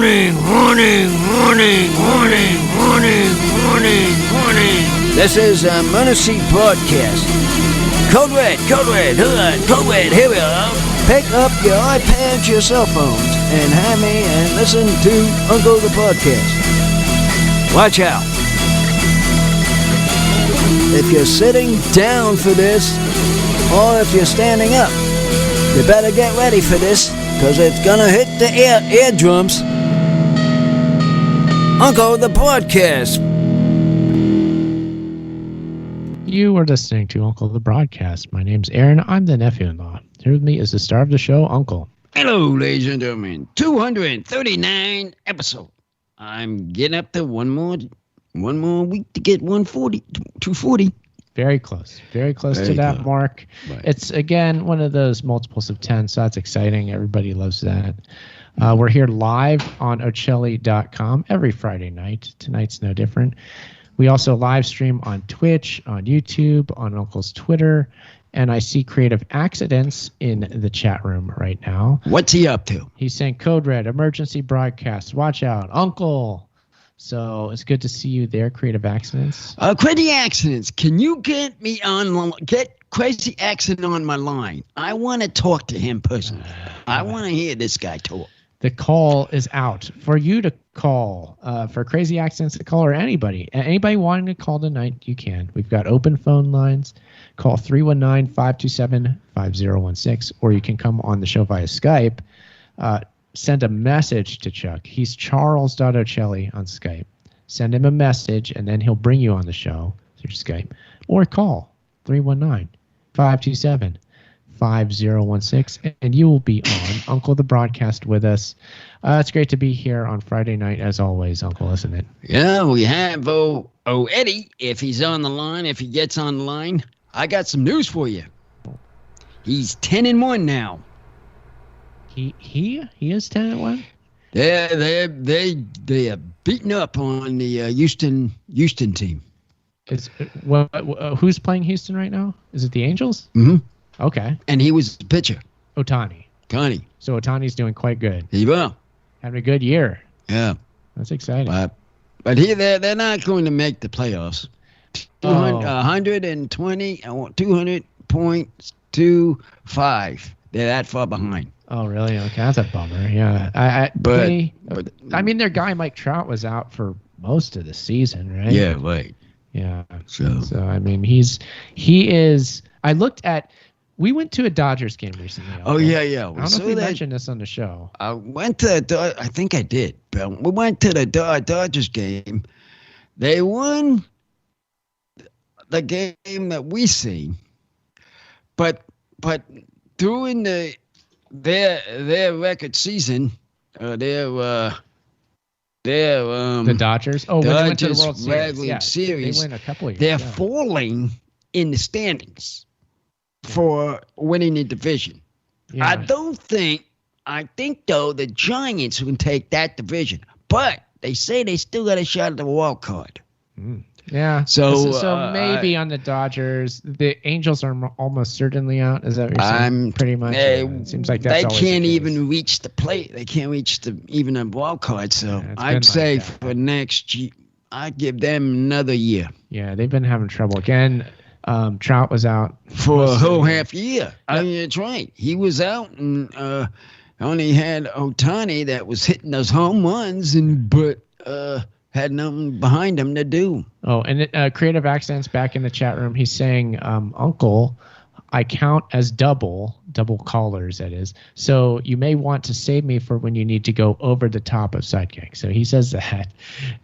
Warning, warning, warning, warning, warning, warning, warning. This is a emergency broadcast. Code Red, hold on, Code Red, here we are. Pick up your iPads, your cell phones, and have me and listen to Uncle the Podcast. Watch out. If you're sitting down for this, or if you're standing up, you better get ready for this, because it's gonna hit the eardrums. Uncle the Podcast. You are listening to Uncle the Broadcast. My name's Aaron. I'm the nephew-in-law. Here with me is the star of the show, Uncle. Hello, ladies and gentlemen. 239 episode. I'm getting up to one more week to get 140, 240. Very close to that mark. Right. It's, again, one of those multiples of 10, so that's exciting. Everybody loves that. We're here live on Ocelli.com every Friday night. Tonight's no different. We also live stream on Twitch, on YouTube, on Uncle's Twitter, and I see Creative Accidents in the chat room right now. What's he up to? He's saying, Code Red, emergency broadcast, watch out, Uncle. So it's good to see you there, Creative Accidents. Crazy Accidents, can you get Crazy Accident on my line? I want to talk to him personally. I want to hear this guy talk. The call is out for you to call, for Crazy Accidents to call, or anybody wanting to call tonight, you can. We've got open phone lines. Call 319-527-5016, or you can come on the show via Skype. Send a message to Chuck. He's Charles.Ocelli on Skype. Send him a message, and then he'll bring you on the show through Skype. Or call 319-527-5016, and you will be on Uncle the Broadcast with us. It's great to be here on Friday night, as always, Uncle, isn't it? Yeah, we have Eddie, if he's on the line, if he gets on the line. I got some news for you. He's 10-1 now. He is 10-1. They're beating up on the Houston team. Who's playing Houston right now? Is it the Angels? Mm-hmm. Okay. And he was the pitcher. Ohtani. So Ohtani's doing quite good. He will. Having a good year. Yeah. That's exciting. But they're not going to make the playoffs. 200.25. They're that far behind. Oh, really? Okay, that's a bummer. Yeah. I mean, their guy Mike Trout was out for most of the season, right? Yeah, right. Yeah. So I mean, he is. I looked at. We went to a Dodgers game recently. Oh yeah. I don't know if we mentioned this on the show. I went to. I think I did. But we went to the Dodgers game. They won the game that we seen, but during their record season, the Dodgers. Oh, when they went to the World Series. They win a couple of years. They're falling in the standings for winning the division. Yeah. I think though the Giants will take that division, but they say they still got a shot at the wild card. Yeah. So maybe on the Dodgers, the Angels are almost certainly out. Is that what you're saying? Pretty much. It seems like that's they can't even reach the plate. They can't reach even a wild card. So I'd say for next year, I'd give them another year. Yeah, they've been having trouble again. Trout was out for a whole half year. I mean, that's right. He was out and only had Ohtani that was hitting those home runs, but had nothing behind him to do. Oh, and Creative Accents back in the chat room. He's saying, Uncle, I count as double callers, that is. So you may want to save me for when you need to go over the top of Sidekick. So he says that.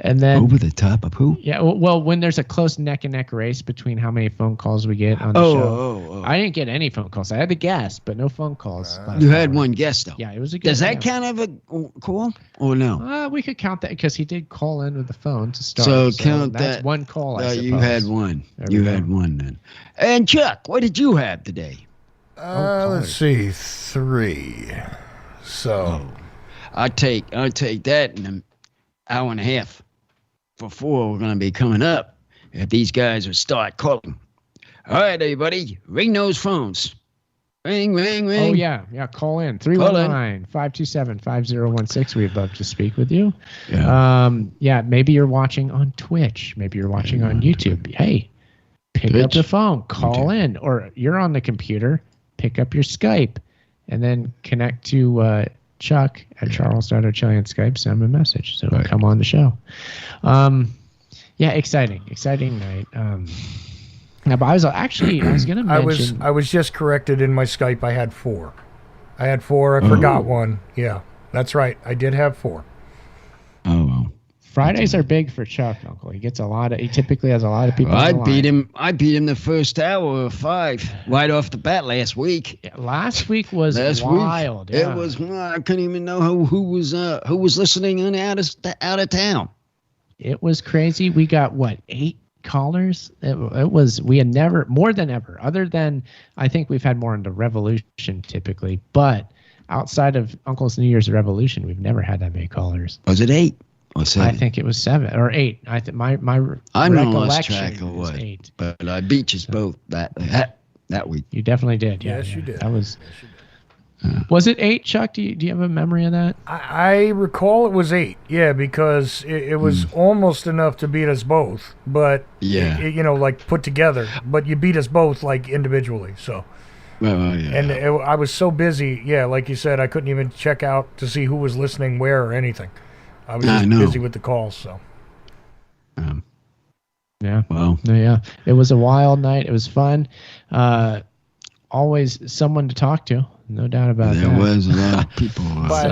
And then over the top of who? Yeah, well, when there's a close neck-and-neck race between how many phone calls we get on the show. I didn't get any phone calls. I had the guest, but no phone calls. You had one guest, though. Yeah, it was a good Does that count as a call or no? We could count that because he did call in with the phone to start. So count that's one call, I suppose. You had one. You had one then. And Chuck, what did you have today? Let's see, 3. So I'll take that in an hour and a half. For 4, we're going to be coming up if these guys will start calling. All right, everybody, ring those phones. Ring, ring, ring. Oh, yeah. Call in. 319-527-5016. We'd love to speak with you. Yeah. Maybe you're watching on Twitch. Maybe you're watching on YouTube. Hey, pick up the phone. Call in. Or you're on the computer. Pick up your Skype. And then connect to Chuck at Charles.O'Chilly on Skype. Send him a message. So come on the show. Exciting night. But I was going to mention. I was just corrected in my Skype. I had 4. I forgot one. Yeah, that's right. I did have 4. Oh, well. Fridays are big for Chuck, Uncle. He typically has a lot of people. I beat him the first hour of 5 right off the bat last week. Yeah, last week was wild. Yeah. It was wild. I couldn't even know who was listening in out of town. It was crazy. We got 8 callers. We had never, more than ever, other than I think we've had more in the Revolution typically, but outside of Uncle's New Year's Revolution, we've never had that many callers. Was it 8 or 7? I think it was 7 or 8. I think my I lost track of what, 8. But I beat you both that week. You definitely did. Yes, you did. That was. Was it 8, Chuck? Do you have a memory of that? I recall it was 8. Yeah, because it was almost enough to beat us both, but like put together. But you beat us both like individually. So. And I was so busy. Yeah, like you said, I couldn't even check out to see who was listening where or anything. I was just busy with the calls. So. Yeah. Well. Yeah. It was a wild night. It was fun. Always someone to talk to. No doubt about that. There was a lot of people. By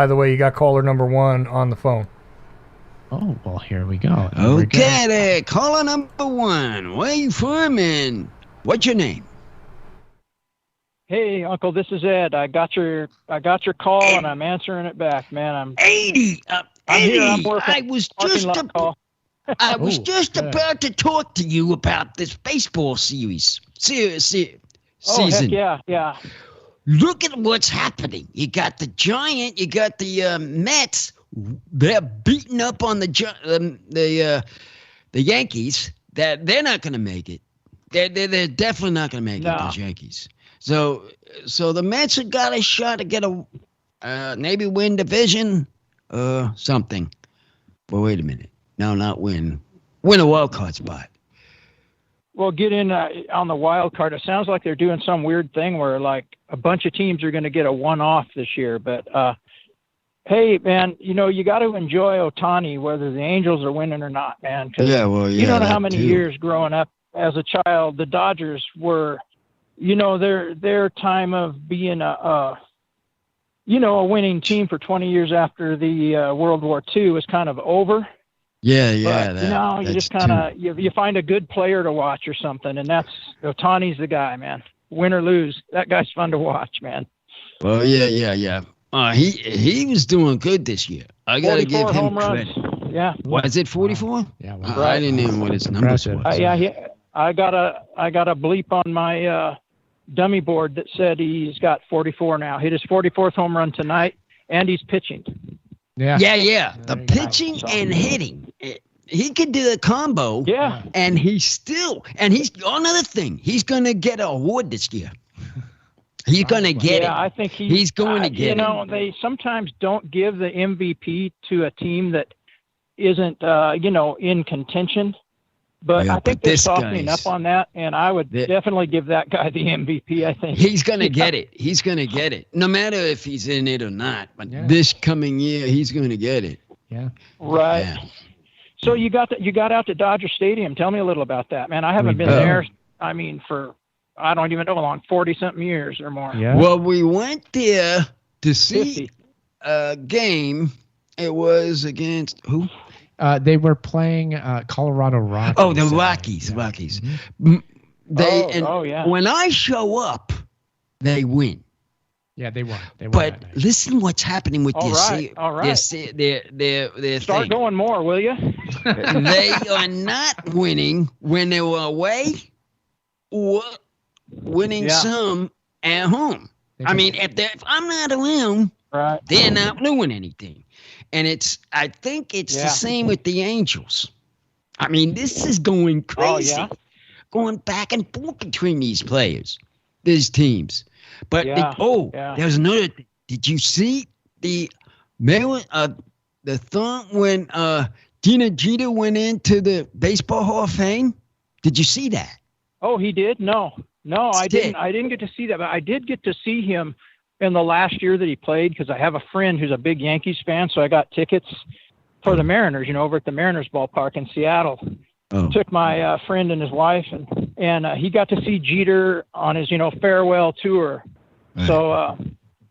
the way, you got caller number 1 on the phone. Oh, well, here we go. Okay, there. Caller number 1. Where you from and what's your name? Hey, Uncle, this is Ed. I got your call and I'm answering it back, man. I'm 80. here. I'm working. I was just about to talk to you about this baseball series. Season. Heck yeah. Look at what's happening. You got the Giant. You got the Mets. They're beating up on the Yankees. They're not going to make it. They're definitely not going to make it. Those Yankees. So the Mets have got a shot to get a maybe win division or something. Well, wait a minute. No, not win. Win a wild card spot. Well, get in on the wild card. It sounds like they're doing some weird thing where like a bunch of teams are going to get a one-off this year. But hey, man, you got to enjoy Ohtani whether the Angels are winning or not, man. You don't know how many years growing up as a child the Dodgers were, their time of being a winning team for 20 years after the World War II was kind of over. Yeah. But, you just kind of you find a good player to watch or something, and that's Ohtani's the guy, man. Win or lose, that guy's fun to watch, man. Well, yeah. He was doing good this year. I got to give him credit. Yeah. Was it 44? Yeah. I didn't know what his number was. I got a bleep on my dummy board that said he's got 44 now. Hit his 44th home run tonight, and he's pitching. Yeah. The pitching and hitting. He could do a combo. Yeah. And he's another thing. He's going to get an award this year. He's going to get it. Yeah, I think he's going to get it. They sometimes don't give the MVP to a team that isn't, in contention. But I think they're softening up on that, and I would definitely give that guy the MVP, I think. He's going to get it. He's going to get it, no matter if he's in it or not. But this coming year, he's going to get it. Yeah. Right. Yeah. So you got out to Dodger Stadium. Tell me a little about that, man. I haven't been there, for, I don't even know how long, 40-something years or more. Yeah. Well, we went there to see a game. It was against who? They were playing Colorado Rockies. Oh, the Rockies. Mm-hmm. When I show up, they win. Yeah, they won. But listen, what's happening with all right. Their Start thing. going more, will you? They are not winning when they were away, or winning some at home. If I'm not around, they're not doing anything. And I think it's the same with the Angels. This is going crazy. Going back and forth between these players. these teams. But there's another thing. Did you see the thought when Gina Jeter went into the Baseball Hall of Fame? Did you see that? Oh, he did? No, I didn't. I didn't get to see that, but I did get to see him in the last year that he played because I have a friend who's a big Yankees fan, so I got tickets for the Mariners, over at the Mariners ballpark in Seattle. Took my friend and his wife, and he got to see Jeter on his, farewell tour. Right. So,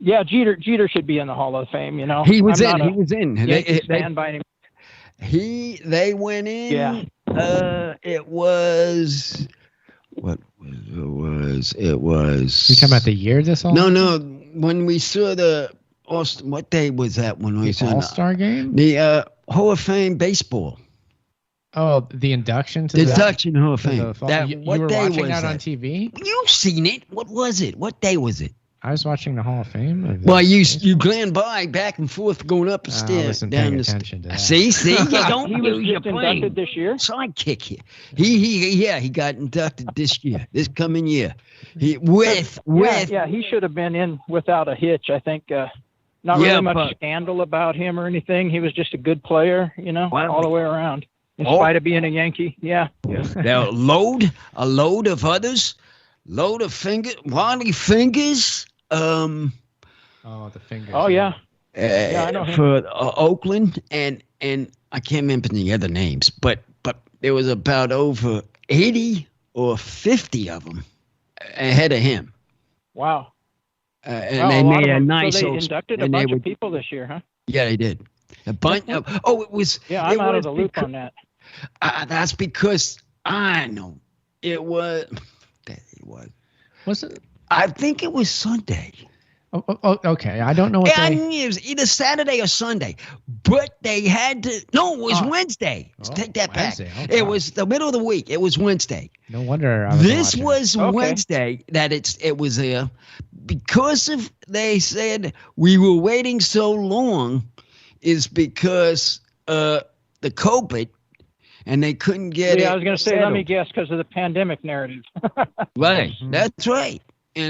Jeter should be in the Hall of Fame. He was in. Yankees fan by any. They went in. Yeah. It was. What was it? It was. You talking about the year this all? No. When we saw what day was that when we saw the All-Star game? The Hall of Fame baseball. Oh, the induction to the induction Hall of Fame. You were watching that on TV? You've seen it. What was it? What day was it? I was watching the Hall of Fame. Well, you gland by back and forth going up the stairs. I wasn't paying attention to that. See, you don't he was just inducted this year. Sidekick here. He got inducted this year, this coming year. He should have been in without a hitch. I think not really much scandal about him or anything. He was just a good player, all the way around. In spite of being a Yankee, Now a load of others. Load of Wally Fingers. The Fingers. Oh yeah. I know him. For Oakland and I can't remember the other names, but there was about over 80 or 50 of them ahead of him. Wow. And they made a nice. So they inducted a bunch of people this year, huh? Yeah, they did. A bunch. It was. Yeah, I'm out of the loop on that. That's because I know it was. Was it? I think it was Sunday. Oh, okay. I don't know what it was either Saturday or Sunday, but they had to. No, it was Wednesday. Take that back. It was the middle of the week. It was Wednesday. No wonder. This was Wednesday that it was there because of they said we were waiting so long is because the COVID. And they couldn't get it. Yeah, I was going to say, settled. Let me guess, because of the pandemic narrative. Right, that's right. But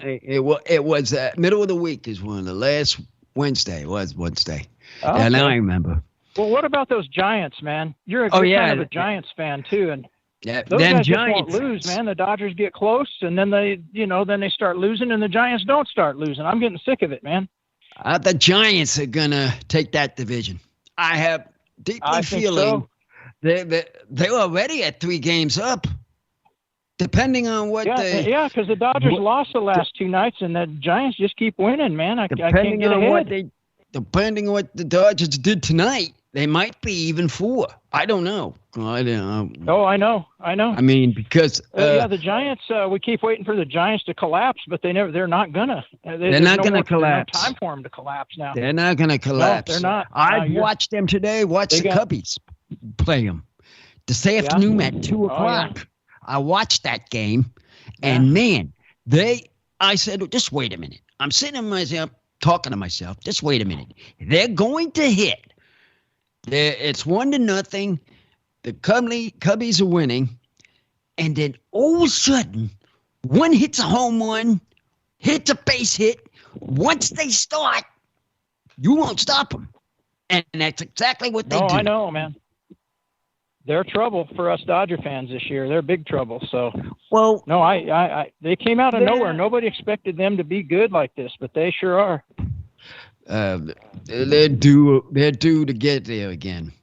it was middle of the week is one of the last Wednesday. It was Wednesday. Okay. And now I remember. Well, what about those Giants, man? You're kind of a Giants fan too, and those guys just won't lose, man. The Dodgers get close, and then they start losing, and the Giants don't start losing. I'm getting sick of it, man. The Giants are gonna take that division. I have. Deeply feeling they're already at 3 games up, depending on what because the Dodgers lost the last 2 nights, and the Giants just keep winning, man. I can't get ahead. Depending on what the Dodgers did tonight, they might be even 4. I don't know. I don't know. Oh, I know. I mean, because the Giants. We keep waiting for the Giants to collapse, but they're not gonna. They're not gonna collapse. There's no time for them to collapse now. They're not gonna collapse. No, they're not. I watched them today. Watch the Cubbies play them this afternoon at 2:00. Yeah. I watched that game, and man, I said, just wait a minute. I'm sitting in myself, talking to myself. Just wait a minute. They're going to hit. It's 1-0. The Cubbies are winning, and then all of a sudden, one hits a home run, hits a base hit. Once they start, you won't stop them, and that's exactly what they do. No, I know, man. They're trouble for us Dodger fans this year. They're big trouble. So, they came out of nowhere. Nobody expected them to be good like this, but they sure are. They're due to get there again.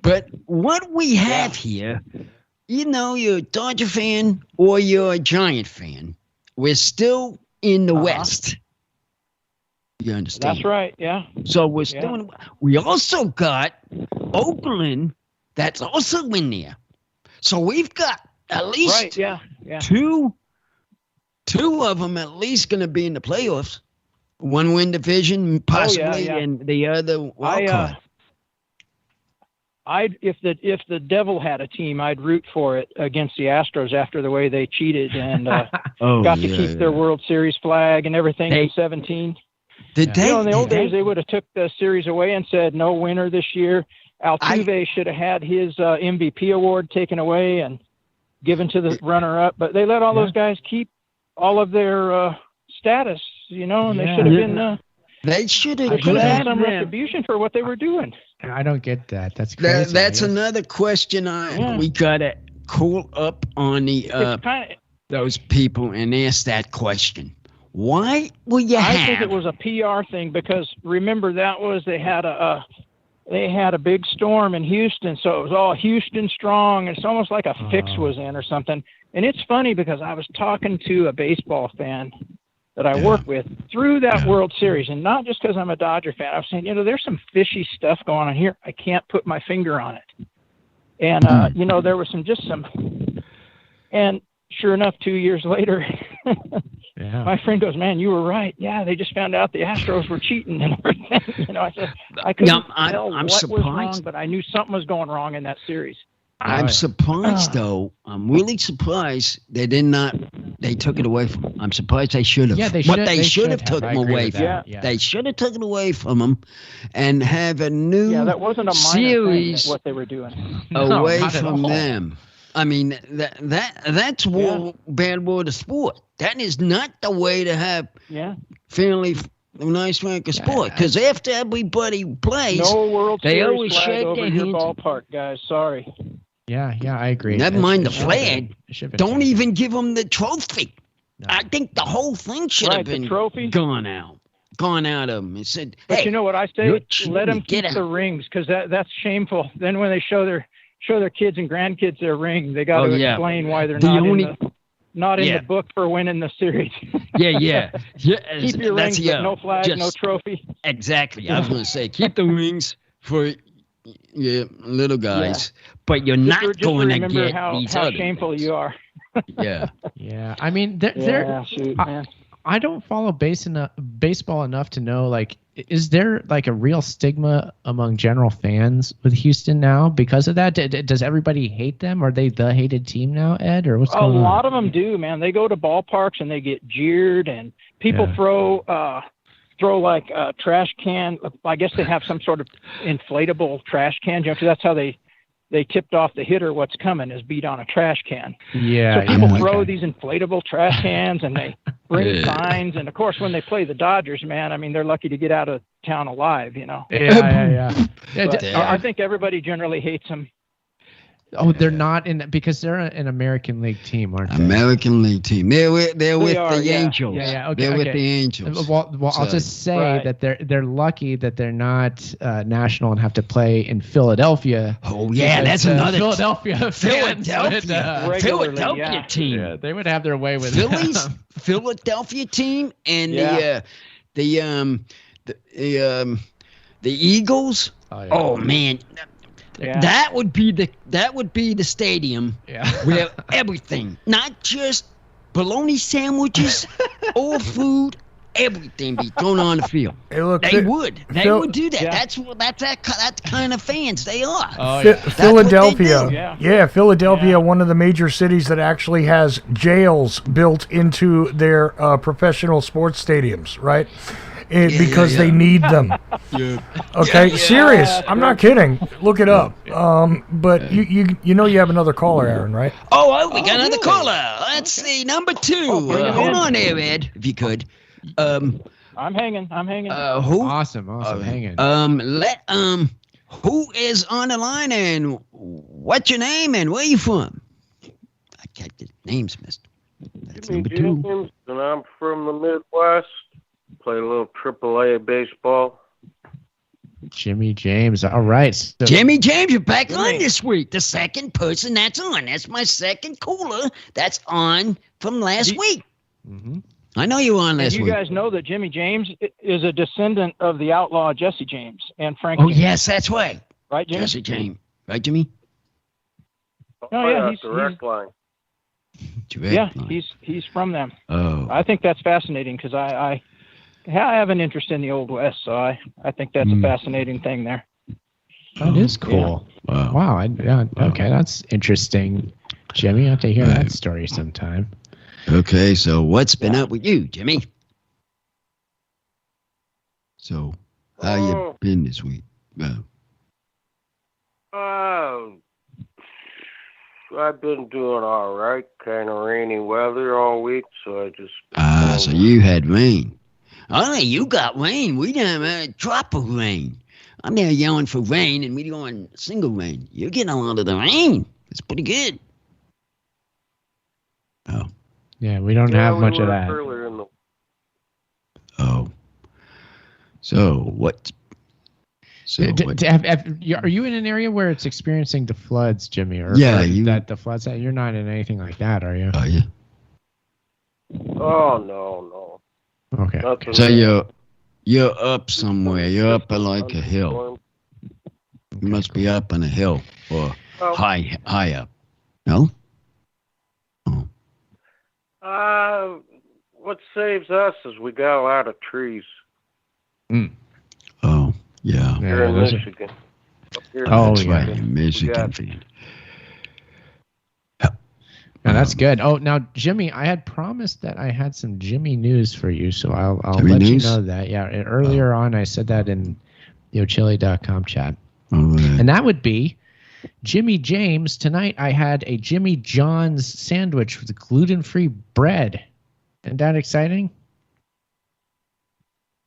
But what we have here, you're a Dodger fan or you're a Giant fan, we're still in the West. You understand? That's right, yeah. So we're still we also got Oakland that's also in there. So we've got at least two of them at least going to be in the playoffs. One win division, possibly, and the other wild card. If the Devil had a team, I'd root for it against the Astros after the way they cheated and got to keep their World Series flag and everything in 2017. In the old days, they would have took the series away and said no winner this year. Altuve should have had his MVP award taken away, and given to the runner-up. But they let all those guys keep all of their status, and they should have been. They should have had some retribution for what they were doing. I don't get that. That's crazy. That's another question we gotta call up on those people and ask that question. Why will you have? I think it was a PR thing because remember they had a big storm in Houston, so it was all Houston strong. It's almost like a fix was in or something. And it's funny because I was talking to a baseball fan that I work with through that World Series, and not just because I'm a Dodger fan. I was saying, there's some fishy stuff going on here. I can't put my finger on it. And, there was some, and sure enough, 2 years later, my friend goes, man, you were right. Yeah, they just found out the Astros were cheating and everything. I said, I couldn't tell what surprised. Was wrong, but I knew something was going wrong in that series. I'm surprised, though. I'm really surprised they took it away from him. I'm surprised they should have. Yeah, they should have took him away from him. Yeah. They should have taken away from him and have a new that wasn't a series thing, what they were doing. Away from them. I mean, that's bad word of sport. That is not the way to have fairly nice rank of sport. Because after everybody plays, no World they Series always flag shake over their your hands. ballpark, guys. Sorry. Yeah, I agree. Never mind the flag. Don't even give them the trophy. No. I think the whole thing should have been gone out of them. It said, but hey, you know what I say? Let them keep the rings because that's shameful. Then when they show their kids and grandkids their ring, they got to explain why they're not in the book for winning the series. Yeah. Keep your rings, but no flag, no trophy. Exactly. I was going to say, keep the rings for little guys, but you're not going to get how these how shameful you are. Yeah. I mean, I don't follow baseball enough to know, like, is there like a real stigma among general fans with Houston now because of that? Does everybody hate them? Are they the hated team now, Ed? Or what's going on? A lot of them do, man. They go to ballparks and they get jeered, and people throw like a trash can. I guess they have some sort of inflatable trash can. That's how they tipped off the hitter what's coming is beat on a trash can. Yeah. So people throw these inflatable trash cans and they bring signs. And of course, when they play the Dodgers, man, I mean, they're lucky to get out of town alive, Yeah. I think everybody generally hates them. Oh, they're not because they're an American League team, aren't they? American League team. They're with the Angels. Yeah. Okay, they're with the Angels. Well, I'll just say that they're lucky that they're not national and have to play in Philadelphia. Oh yeah, that's another Philadelphia team. Yeah, they would have their way with Phillies, Philadelphia team, and the Eagles. Oh man. Yeah. That would be the stadium where everything, not just bologna sandwiches or food, everything be thrown on the field. Hey, look, they would do that. Yeah. That's kind of fans they are. Oh, yeah. Philadelphia, Philadelphia, one of the major cities that actually has jails built into their professional sports stadiums, right? Because they need them. Okay, serious. I'm not kidding. Look it up. But you have another caller, Aaron, right? Oh, we got another caller. Let's see, number 2. Hold on there, Ed, if you could. I'm hanging. Who? Awesome, hanging. Who is on the line and what's your name and where you from? I got the names, mister. That's number 2. James, and I'm from the Midwest. Play a little AAA baseball. Jimmy James. All right. So Jimmy James, you're back on this week. The second person that's on. That's my second caller that's on from last week. Mm-hmm. I know you were on last week. You guys know that Jimmy James is a descendant of the outlaw Jesse James and Frank. Oh, yes, that's right. Right, Jimmy? Jesse James. Right, Jimmy? Oh, yeah. He's direct line. He's from them. Oh. I think that's fascinating because I have an interest in the Old West, so I think that's a fascinating thing there. That is cool. Yeah. Wow. Okay, that's interesting, Jimmy. I have to hear that story sometime. Okay, so what's been up with you, Jimmy? So, how you been this week? I've been doing all right. Kind of rainy weather all week, so I just. So you had rain. Oh, you got rain. We didn't have a drop of rain. I'm there yelling for rain, and we going single rain. You're getting a lot of the rain. It's pretty good. Oh. Yeah, we don't have much of that. Earlier in the... Oh. So what? Are you in an area where it's experiencing the floods, Jimmy? Or that the floods? You're not in anything like that, are you? Oh yeah. Oh no. Okay. So you're up somewhere. You're up at like a hill. You must be up on a hill or high up. No? Oh. What saves us is we got a lot of trees. Oh, yeah. Here in Michigan. That's right, in Michigan. Now that's good. Oh, now Jimmy, I had promised that I had some Jimmy news for you, so I'll let you know that. Yeah, earlier on I said that in the Ochilli.com chat. And that would be Jimmy James. Tonight I had a Jimmy John's sandwich with gluten-free bread. Isn't that exciting?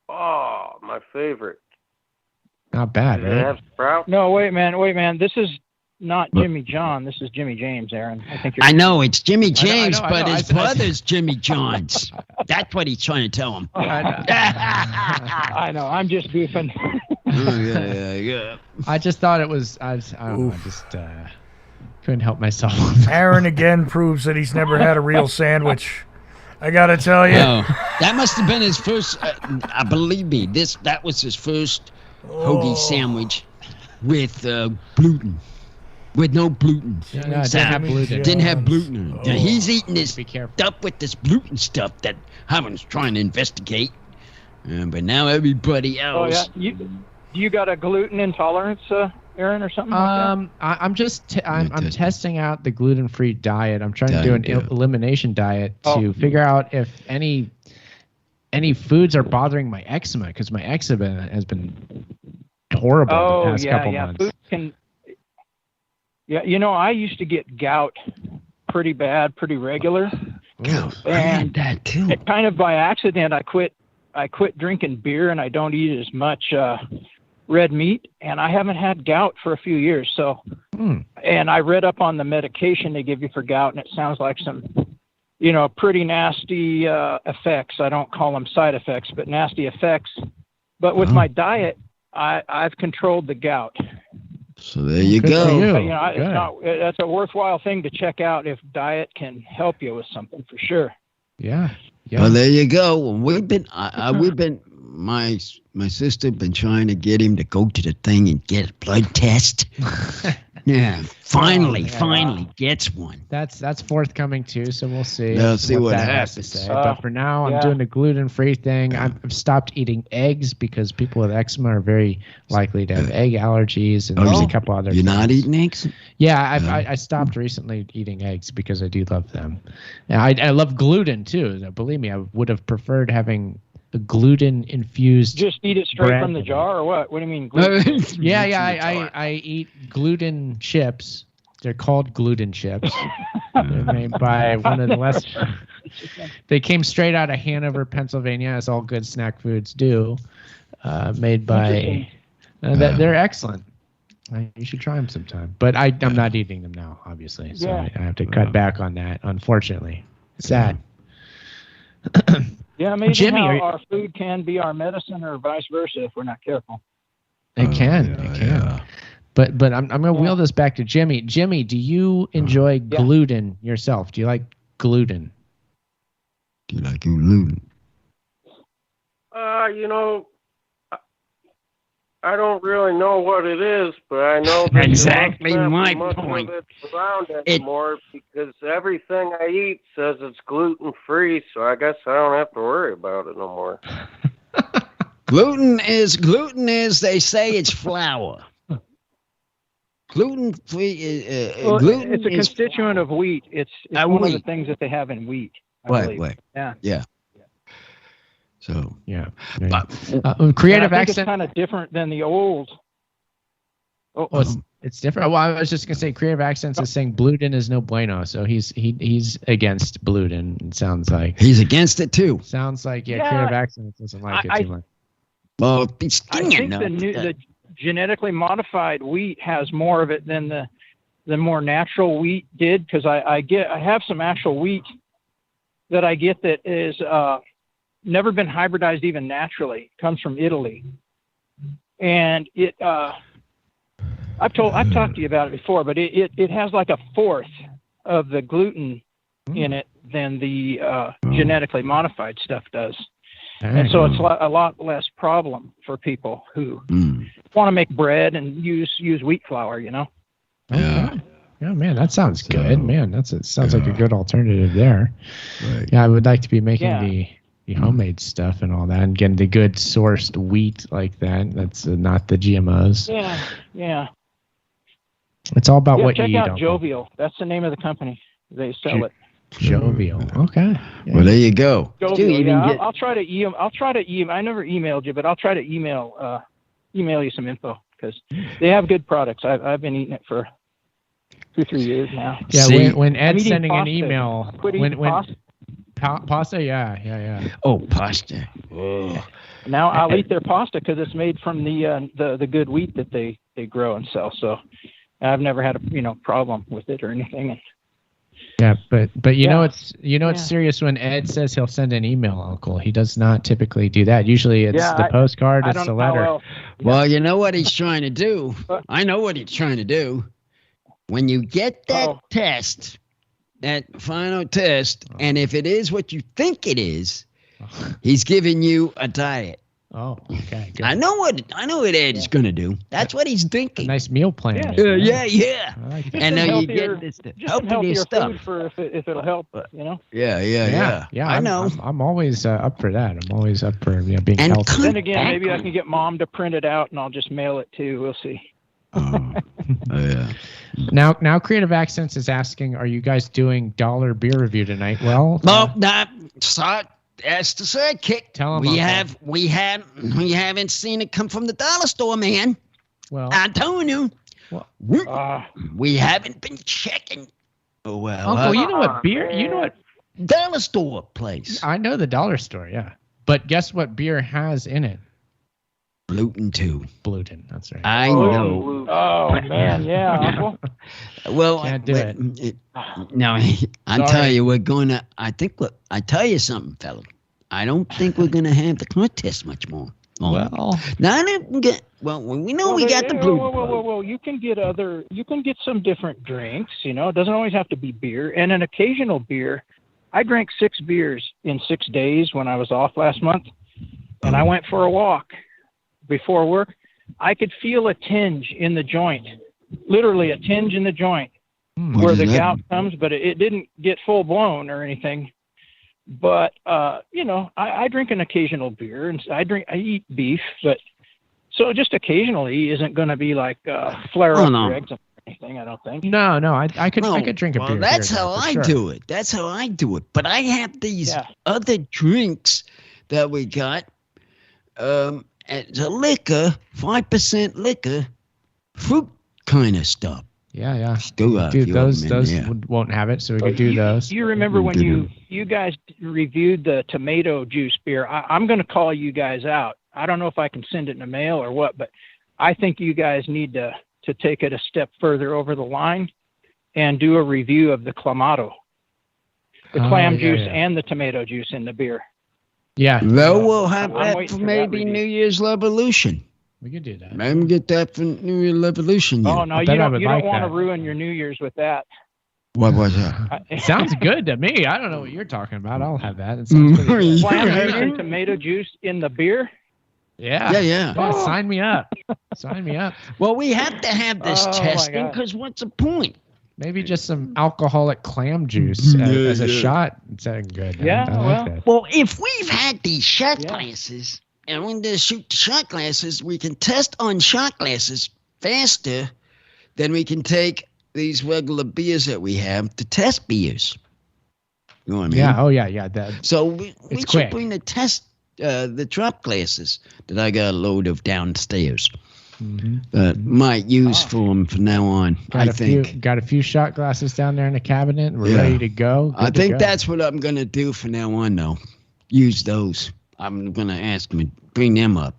Oh, my favorite. Not bad, right? Have sprouts? No, wait, man. This is not Jimmy John. This is Jimmy James, Aaron. I know it's Jimmy James, but his brother's Jimmy John's. That's what he's trying to tell him. I know. I'm just goofing. Yeah. I just thought it was. I don't know. I just couldn't help myself. Aaron again proves that he's never had a real sandwich. I gotta tell you. Oh, that must have been his first. Believe me, that was his first hoagie sandwich with gluten. With no gluten. No, it didn't have gluten. Didn't have gluten. Oh. He's eating this stuff with this gluten stuff that I was trying to investigate. But now everybody else. Oh, yeah. You got a gluten intolerance, Aaron, or something like that? I'm testing out the gluten-free diet. I'm trying to do an elimination diet to figure out if any foods are bothering my eczema, because my eczema has been horrible the past couple months. Food can. Yeah, I used to get gout pretty bad, pretty regular. And I had that too. Kind of by accident, I quit drinking beer, and I don't eat as much red meat, and I haven't had gout for a few years. So, and I read up on the medication they give you for gout, and it sounds like some, pretty nasty effects. I don't call them side effects, but nasty effects. But with my diet, I've controlled the gout. So there you go. That's a worthwhile thing to check out if diet can help you with something for sure. Yeah. Well, there you go. We've been my sister been trying to get him to go to the thing and get a blood test. Yeah, finally gets one. That's forthcoming too, so we'll see. We'll see what that happens. has to say. But for now, I'm doing the gluten-free thing. I've stopped eating eggs because people with eczema are very likely to have egg allergies, and there's a couple other. You're not eating eggs? Yeah, I stopped recently eating eggs because I do love them. And I love gluten too. Believe me, I would have preferred having a gluten-infused. Just eat it straight from the jar, or what? What do you mean? Gluten? I eat gluten chips. They're called Gluten Chips. They're made by one of the less. They came straight out of Hanover, Pennsylvania, as all good snack foods do. Made by. They're excellent. You should try them sometime. But I'm not eating them now, obviously. So I have to cut back on that. Unfortunately, sad. Yeah, maybe Jimmy, our food can be our medicine, or vice versa if we're not careful. It can. Yeah. But I'm going to wheel this back to Jimmy. Jimmy, do you enjoy gluten yourself? Do you like gluten? Do you like gluten? I don't really know what it is, but I know that exactly my point. It's around anymore because everything I eat says it's gluten-free, so I guess I don't have to worry about it no more. Gluten is, they say it's flour. Gluten-free gluten it's a constituent of wheat. It's one of the things that they have in wheat. Right. Yeah. So creative accent. It's kind of different than the old. Well, it's different. Well, I was just gonna say, Creative Accents is saying Bluten is no bueno, so he's against Bluten. It sounds like he's against it too. Sounds like Creative Accents doesn't like it too much. Well, I think the genetically modified wheat has more of it than the more natural wheat did, because I have some actual wheat that I get that is never been hybridized even naturally. It comes from Italy, and it I've talked to you about it before, but it has like a fourth of the gluten in it than the genetically modified stuff does. And so it's a lot less problem for people who want to make bread and use wheat flour, Yeah. Yeah, man, that sounds good. Man, sounds like a good alternative there. Right. Yeah, I would like to be making the homemade stuff and all that, and getting the good sourced wheat like that. That's not the GMOs. Yeah. It's all about what you eat. Check out Jovial. That's the name of the company. They sell it. Jovial. Okay. Yeah. Well, there you go. Jovial, I'll try to email. I never emailed you, but I'll try to email you some info, because they have good products. I've been eating it for 2-3 years now. Yeah. When Ed's sending an email, pasta. Yeah. Oh, pasta. Oh. Now I'll eat their pasta because it's made from the good wheat that they grow and sell. So I've never had a problem with it or anything. Yeah, but it's serious when Ed says he'll send an email, Uncle. He does not typically do that. Usually it's the postcard, it's the letter. Well, you know what he's trying to do? I know what he's trying to do. When you get that test, that final test, and if it is what you think it is, he's giving you a diet. Oh, okay. Good. I know what Ed's going to do. That's what he's thinking. A nice meal plan. Yeah. I like and now you get this healthier stuff. Food for if it'll help, Yeah. I know. I'm always up for that. I'm always up for being healthy. Then again, maybe I can get Mom to print it out, and I'll just mail it too. We'll see. Yeah. Now, Creative Accents is asking, are you guys doing dollar beer review tonight? Well, that's the sidekick. Tell him we haven't seen it come from the dollar store, man. Well, I'm telling you, we haven't been checking. Oh well, Uncle, you know what beer? You know what dollar store place? I know the dollar store, yeah. But guess what beer has in it? Bluten too. Bluten, that's right. I know. Oh man, yeah, Uncle. Well, can't do it. No, I tell you, we're gonna. I tell you something, fella. I don't think we're gonna have the contest much more. Well, now we know we got the Bluten. Well, you can get some different drinks. It doesn't always have to be beer, and an occasional beer. I drank 6 beers in 6 days when I was off last month, and I went for a walk before work. I could feel a tinge in the joint, literally a tinge in the joint where the gout comes, but it didn't get full blown or anything. But, I drink an occasional beer, and I eat beef, but so just occasionally isn't going to be like flare up your eggs or anything, I don't think. No, I could drink a beer. Well, that's how I do it. That's how I do it. But I have these other drinks that we got. It's a liquor, 5% liquor, fruit kind of stuff. Yeah. Dude, those won't have it, so we could do those. You remember when you guys reviewed the tomato juice beer? I'm going to call you guys out. I don't know if I can send it in the mail or what, but I think you guys need to take it a step further over the line and do a review of the Clamato, the clam juice and the tomato juice in the beer. Yeah. Well, we'll have that for maybe New Year's Revolution. We could do that. Maybe get that for New Year's Revolution. Oh, no, you don't want to ruin your New Year's with that. What was that? It sounds good to me. I don't know what you're talking about. I'll have that. It sounds pretty good. Clam juice and tomato juice in the beer? Yeah. Oh, sign me up. Sign me up. Well, we have to have this testing because what's the point? Maybe just some alcoholic clam juice as a shot. It's good. Yeah, well, if we've had these shot glasses and when they shoot the shot glasses, we can test on shot glasses faster than we can take these regular beers that we have to test beers. You know what I mean? Yeah. Oh, yeah. So we should bring the drop glasses that I got a load of downstairs. that might use for them from now on. I think. Got a few shot glasses down there in the cabinet. We're ready to go. I think that's what I'm going to do from now on, though. Use those. I'm going to ask them to bring them up.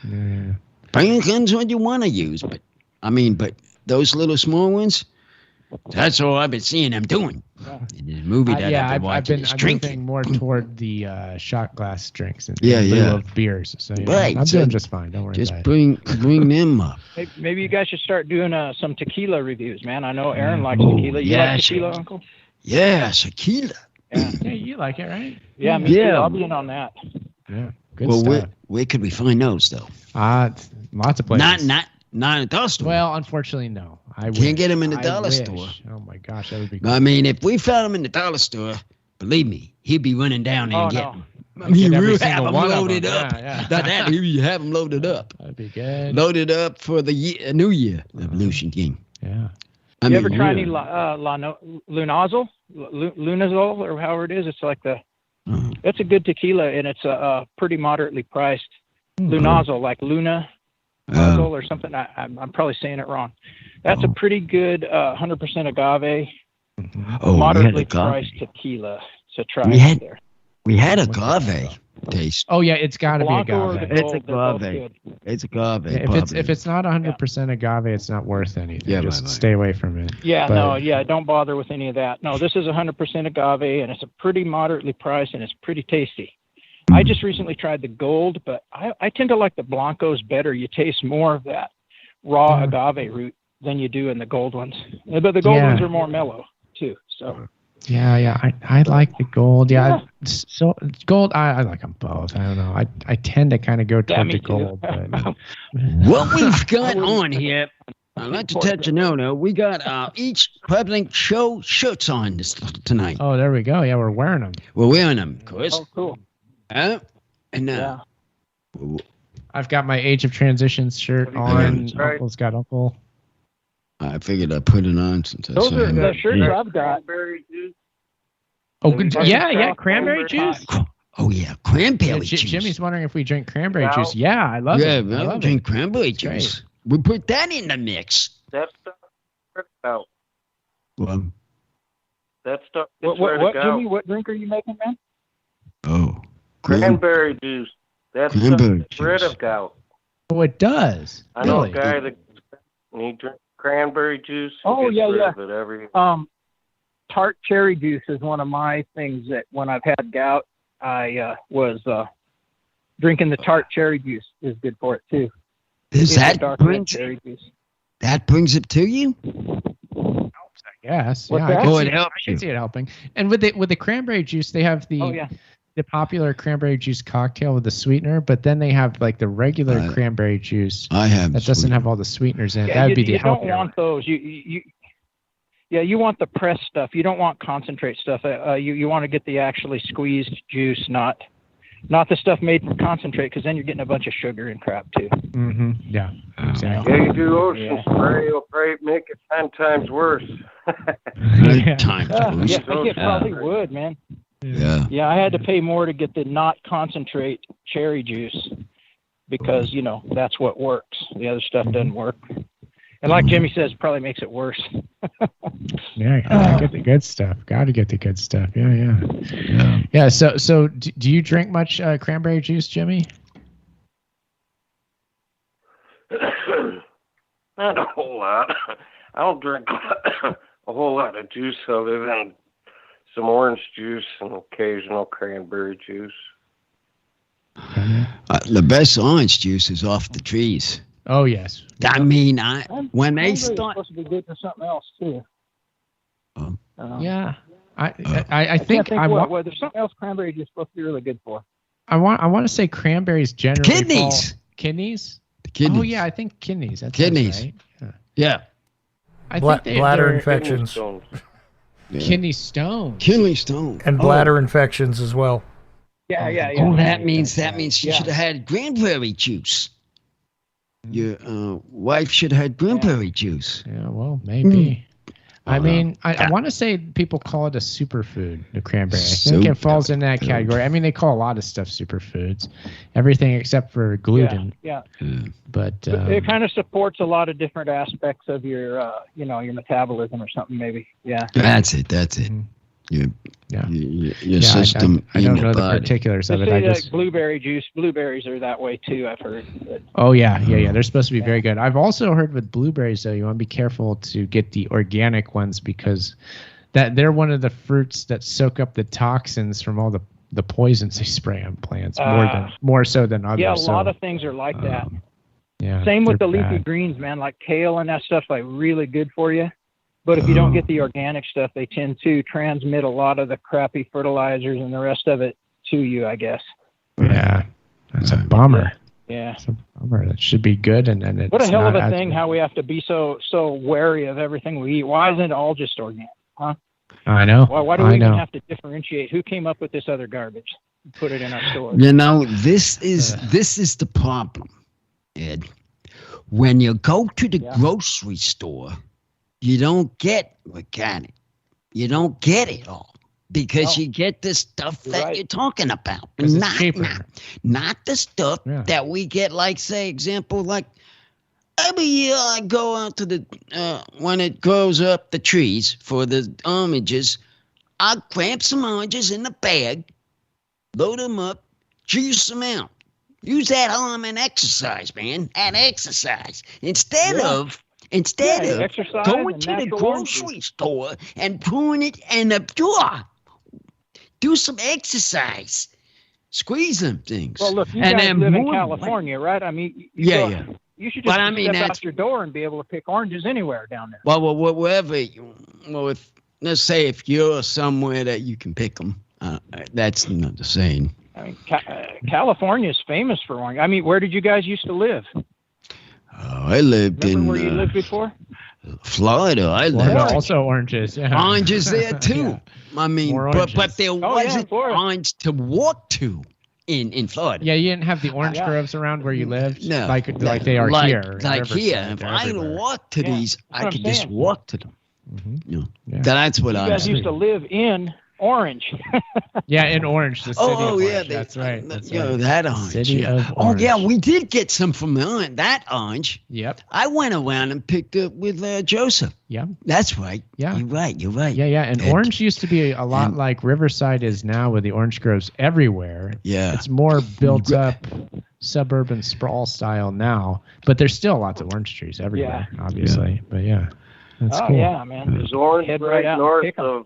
Yeah. Bring the guns what you want to use, but those little small ones, that's all I've been seeing them doing. In the movie that I've been watching is drinking. Moving more toward the shot glass drinks in lieu of beers. So I'm doing just fine. Don't worry just about it. Just bring them up. Maybe you guys should start doing some tequila reviews, man. I know Aaron likes tequila. You like tequila, Uncle? Yeah, tequila. Yeah, you like it, right? Yeah, me too. I'll be in on that. Yeah, good stuff. Where could we find those, though? Lots of places. Not in a dollar store. Well, unfortunately, no. I can't get them in the dollar store. Oh my gosh, that would be cool. I mean, if we found them in the dollar store, believe me, he'd be running down and getting them. I mean, we'll have them loaded up. Yeah. Not that, he'd have them loaded up. That'd be good. Loaded up for the New Year Evolution King. Yeah. You ever try any Lunazol? Lunazol, or however it is? It's like it's a good tequila, and it's pretty moderately priced. Lunazol, like Luna. Or something. I'm probably saying it wrong. That's a pretty good 100% agave, moderately priced tequila to try there. We had agave taste. Oh yeah, it's got to be agave. It's agave. It's agave. If it's not 100% agave, it's not worth anything. Yeah, just stay away from it. Yeah, don't bother with any of that. No, this is 100% agave, and it's a pretty moderately priced, and it's pretty tasty. I just recently tried the gold, but I tend to like the blancos better. You taste more of that raw agave root than you do in the gold ones. But the gold ones are more mellow too. So. Yeah. I like the gold. Yeah. So gold, I like them both. I don't know. I tend to kind of go toward the gold. But, what we've got on here, I'd like to touch a note. We got each Public Show shirts on tonight. Oh, there we go. Yeah, we're wearing them. We're wearing them, of course. Oh, cool. I've got my Age of Transitions shirt on. Uncle's got Uncle. I figured I'd put it on since those are the shirts I've got. Oh, good. Yeah, cranberry juice. Oh yeah, cranberry juice. Jimmy's wondering if we drink cranberry juice. Yeah, I love it. Yeah, I drink cranberry juice. We put that in the mix. That stuff out. Well, that stuff. What Jimmy? What drink are you making, man? Oh. Cranberry juice. That's rid of gout. Oh, it does. I know a guy that he drinks cranberry juice. Oh, yeah. Every... Tart cherry juice is one of my things that when I've had gout, I was drinking the tart cherry juice is good for it too. That brings it to you? Helps, I guess. What's yeah, that? I can see it helping. And with the cranberry juice, they have the popular cranberry juice cocktail with the sweetener, but then they have like the regular cranberry juice. I have that doesn't have all the sweeteners in it. That would be the healthier. You don't want those. You want the pressed stuff. You don't want concentrate stuff. You want to get the actually squeezed juice, not the stuff made from concentrate, because then you're getting a bunch of sugar and crap too. Mm-hmm. Yeah, exactly. Yeah, you do ocean spray, it'll probably make it 10 times worse. 10 times worse. Yeah, it probably would, man. Yeah. Yeah, I had to pay more to get the not concentrate cherry juice because, that's what works. The other stuff doesn't work. And like Jimmy says, it probably makes it worse. Yeah, gotta get the good stuff. Gotta get the good stuff. Yeah. So do you drink much cranberry juice, Jimmy? Not a whole lot. I don't drink a whole lot of juice other than some orange juice and occasional cranberry juice. The best orange juice is off the trees. Oh yes. I mean, when they start, supposed to be good for something else too. Yeah, I think there's something else cranberry juice supposed to be really good for. I want to say cranberries generally. Kidneys. Kidneys. The kidneys. Oh yeah, I think kidneys. That's kidneys. Right. Yeah. I think bladder infections. Kidney stone. Kidney stone. And bladder infections as well. Yeah. Oh, that means you should have had cranberry juice. Your wife should have had cranberry juice. Yeah, well, maybe. I mean, I want to say people call it a superfood, the cranberry. I think it falls in that category. I mean, they call a lot of stuff superfoods, everything except for gluten. Yeah. But it kind of supports a lot of different aspects of your, your metabolism or something, maybe. Yeah. That's it. Mm-hmm. Your system. I don't know the particulars of it. I just blueberry juice. Blueberries are that way too, I've heard. But, oh yeah. They're supposed to be very good. I've also heard with blueberries though, you want to be careful to get the organic ones because they're one of the fruits that soak up the toxins from all the poisons they spray on plants more so than others. Yeah, a lot of things are like that. Yeah. Same with the leafy greens, man. Like kale and that stuff, like really good for you. But if you don't get the organic stuff, they tend to transmit a lot of the crappy fertilizers and the rest of it to you, I guess. Yeah, that's a bummer. Yeah, it's a bummer. That should be good, and then it's what a hell of a not thing! How we have to be so wary of everything we eat. Why isn't it all just organic? Huh? I know. Why do we even have to differentiate? Who came up with this other garbage? Put it in our stores. This is the problem, Ed. When you go to the grocery store, you don't get organic. You don't get it all because you get the stuff that you're talking about. Not the stuff that we get, like, say, example, like every year I go out to the, when it grows up the trees for the oranges, I'll cramp some oranges in the bag, load them up, juice them out. Use that arm and exercise, man. And exercise. Instead of going to the grocery store and pouring it in a jar. Do some exercise. Squeeze them things. Well, look, you guys live in California, right? I mean, you should just step out your door and be able to pick oranges anywhere down there. Well, wherever. Let's say if you're somewhere that you can pick them, that's not the same. I mean, California is famous for orange. I mean, where did you guys used to live? I lived where you lived before? Florida. Also oranges. Yeah. Oranges there too. I mean, but there wasn't orange to walk to in Florida. Yeah, you didn't have the orange groves around where you lived. No, like they are here. Like here, if I walk to these, I could just walk to them. Mm-hmm. That's what you guys used to live in Orange. Yeah, in Orange, the city of Orange. That's right. That orange. City of Orange. Yeah, we did get some from that orange. Yep. I went around and picked up with Joseph. Yeah. That's right. Yeah. You're right. Yeah. And Orange used to be a lot like Riverside is now with the orange groves everywhere. Yeah. It's more built up suburban sprawl style now, but there's still lots of orange trees everywhere, obviously. Yeah. But yeah. That's cool. Yeah, man. Is Orange right north of...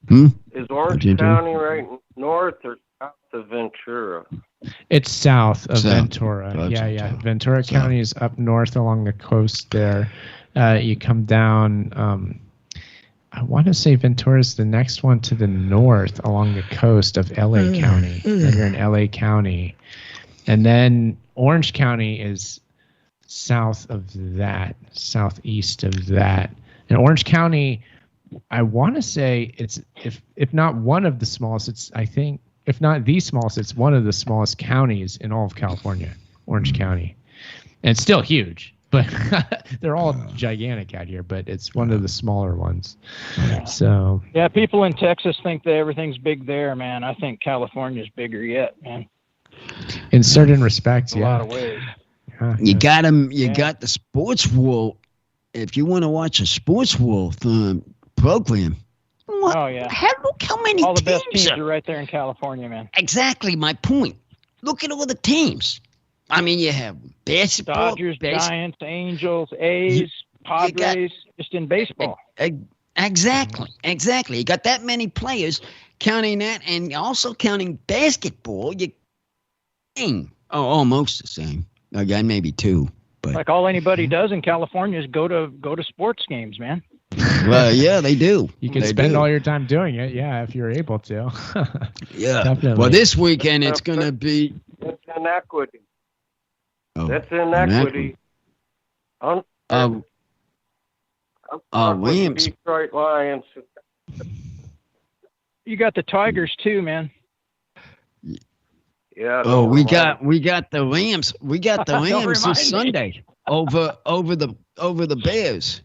Is Orange County right north or south of Ventura? It's south of Ventura. Yeah. Ventura County is up north along the coast there. You come down, I want to say Ventura is the next one to the north along the coast of LA County. You're in LA County. And then Orange County is south of that, southeast of that. And Orange County, I want to say it's if not one of the smallest, it's I think if not the smallest, it's one of the smallest counties in all of California, Orange County. And it's still huge, but they're all gigantic out here, but it's one of the smaller ones. So yeah, people in Texas think that everything's big there, man. I think California's bigger yet, man. In certain respects, a lot of ways. You got them. You got the Sports World. If you want to watch a Sports World program. Look how many all the teams best teams are right there in California, man. Exactly my point. Look at all the teams. I mean, you have basketball, Dodgers, Giants, Angels, A's, Padres, just in baseball. Exactly. You got that many players. Counting that, and also counting basketball, almost the same. Again, maybe two. But like all anybody does in California is go to sports games, man. Well, yeah, they do. You can spend all your time doing it, if you're able to. Yeah. Definitely. Well, this weekend it's going to be... That's inequity. Oh, that's inequity. Williams. Detroit Lions. You got the Tigers too, man. Yeah. Oh, we got the Rams. We got the Rams this Sunday over the Bears.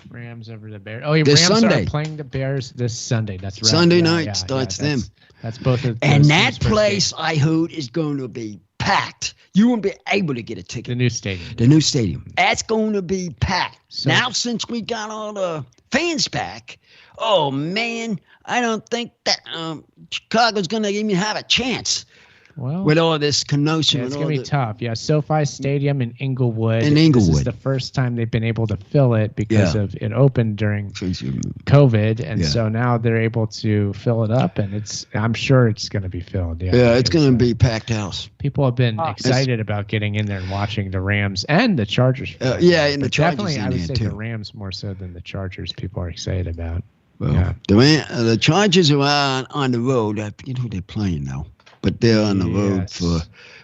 Rams over the Bears. Oh, yeah, this Rams Sunday. are playing the Bears this Sunday. That's right. Sunday night starts them. That's both of and those that teams' first place, game. I heard, is going to be packed. You won't be able to get a ticket. The new stadium. The new stadium. That's going to be packed. So, now, since we got all the fans back, oh, man, I don't think that Chicago's going to even have a chance. Well, with all this commotion. Yeah, it's going to be tough. Yeah, SoFi Stadium in Inglewood. This is the first time they've been able to fill it because of it opened during COVID, and so now they're able to fill it up, and I'm sure it's going to be filled. Yeah, it's going to be packed house. People have been excited about getting in there and watching the Rams and the Chargers. And the Chargers definitely, I would say too. the Rams more so than the Chargers. People are excited about. Well, the Chargers are on the road. I forget who they're playing now. But they're on the road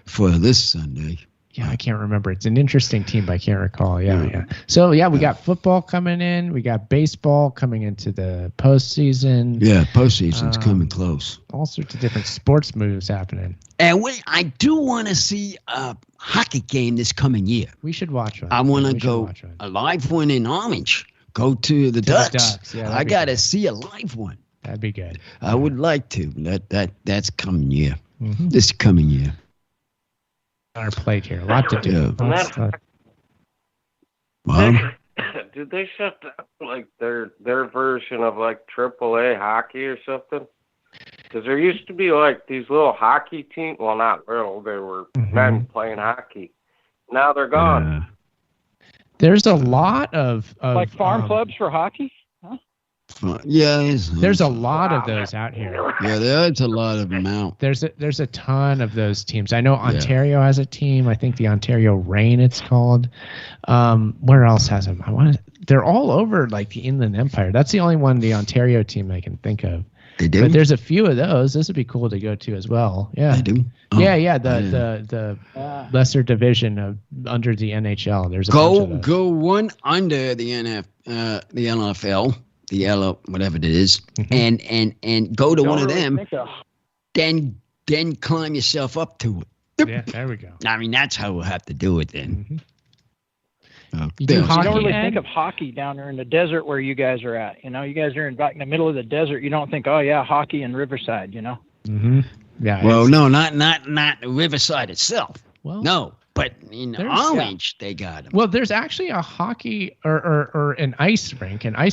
for this Sunday. Yeah, I can't remember. It's an interesting team, but I can't recall. Yeah. So, we got football coming in. We got baseball coming into the postseason. Yeah, postseason's coming close. All sorts of different sports moves happening. And I do want to see a hockey game this coming year. We should watch one. I want to go a live one in Orange. Go to the Ducks. Yeah, I got to see a live one. That'd be good. I would like to. That's coming year. Mm-hmm. This coming year. On our plate here. A lot to do. Did they shut down like their version of like AAA hockey or something? Because there used to be like these little hockey teams. Well, not little. They were men playing hockey. Now they're gone. There's a lot of like farm clubs for hockey. There's a lot of those out here. Yeah, there's a lot of them out. There's a ton of those teams. I know Ontario has a team. I think the Ontario Reign, it's called. Where else has them? They're all over like the Inland Empire. That's the only one, the Ontario team I can think of. They do. But there's a few of those. This would be cool to go to as well. Yeah. They do. Oh, the lesser division of under the NHL. There's a bunch of those. Go one under the NFL. The yellow, whatever it is, and go to one of them, then climb yourself up to it. Yeah, there we go. I mean, that's how we'll have to do it then. You don't really think of hockey down there in the desert where you guys are at. You know, you guys are in the middle of the desert. You don't think, oh yeah, hockey in Riverside. You know. Mm-hmm. Yeah. Well, no, not Riverside itself. Well, no. But in Orange, they got them. Well, there's actually a hockey or an ice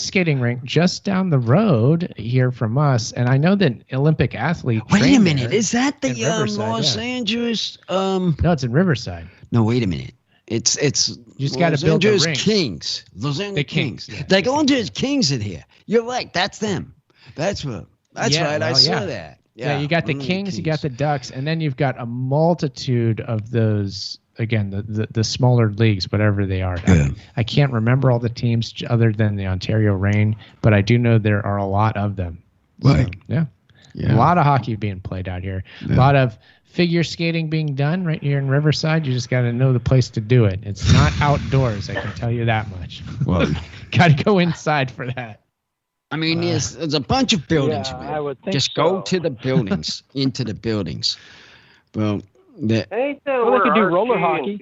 skating rink just down the road here from us. And I know that Olympic athlete. Wait a minute. Is that the Los Angeles? No, it's in Riverside. No, wait a minute. It's you just got to build the rink. Kings. Los Angeles Kings. Yeah. Like Los Angeles Kings in here. You're right. That's them. That's right. I saw that. Yeah, you got the Kings, you got the Ducks, and then you've got a multitude of those. Again, the smaller leagues, whatever they are. Yeah. I can't remember all the teams other than the Ontario Reign, but I do know there are a lot of them. Right. So, yeah. A lot of hockey being played out here. Yeah. A lot of figure skating being done right here in Riverside. You just got to know the place to do it. It's not outdoors, I can tell you that much. Well, got to go inside for that. I mean, there's a bunch of buildings. I would think just go to the buildings, into the buildings. Well, they could do roller hockey.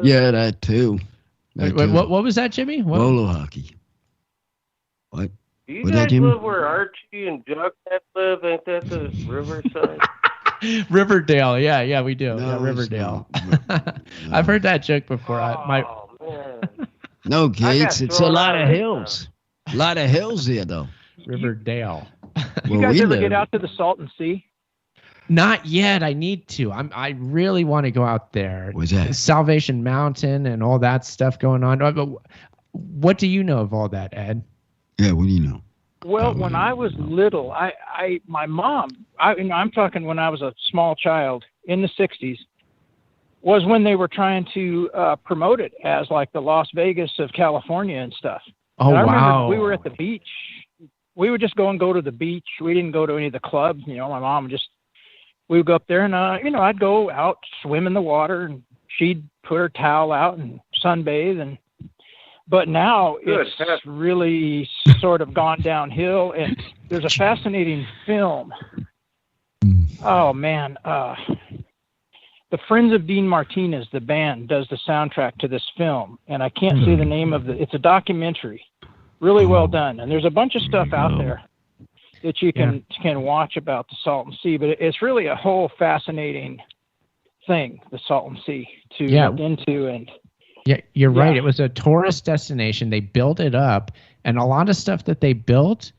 Yeah, that too. Wait, what was that, Jimmy? What? Roller hockey. What? Do you guys live where Archie and Jughead live? Ain't that the Riverside? Riverdale, yeah, we do. No, Riverdale. No. I've heard that joke before. Man. No, Gates, it's a lot of hills. A lot of hills here, though. Riverdale. You guys ever get out to the Salton Sea? Not yet. I need to. I really want to go out there. What's that? Salvation Mountain and all that stuff going on. What do you know of all that, Ed? Yeah, what do you know? Well, when I was little, my mom, I'm talking when I was a small child in the 60s, was when they were trying to promote it as like the Las Vegas of California and stuff. Oh, and I wow. remember we were at the beach. We would just go to the beach. We didn't go to any of the clubs. You know, my mom we would go up there and, I'd go out, swim in the water, and she'd put her towel out and sunbathe. But now it's really sort of gone downhill. And there's a fascinating film. Oh, man. The Friends of Dean Martinez, the band, does the soundtrack to this film. And I can't say the name of it's a documentary. Really well done. And there's a bunch of stuff out there that you can watch about the Salton Sea, but it's really a whole fascinating thing, the Salton Sea, to look into. And yeah, you're right. It was a tourist destination. They built it up, and a lot of stuff that they built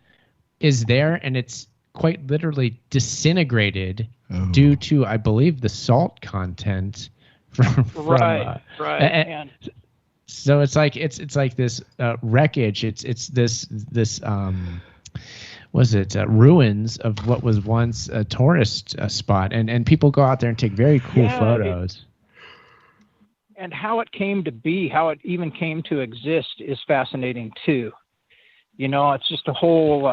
is there, and it's quite literally disintegrated due to, I believe, the salt content from right. And so it's like this wreckage. It's this ruins of what was once a tourist spot, and people go out there and take very cool photos. And how it came to be, how it even came to exist, is fascinating too. You know, it's just a whole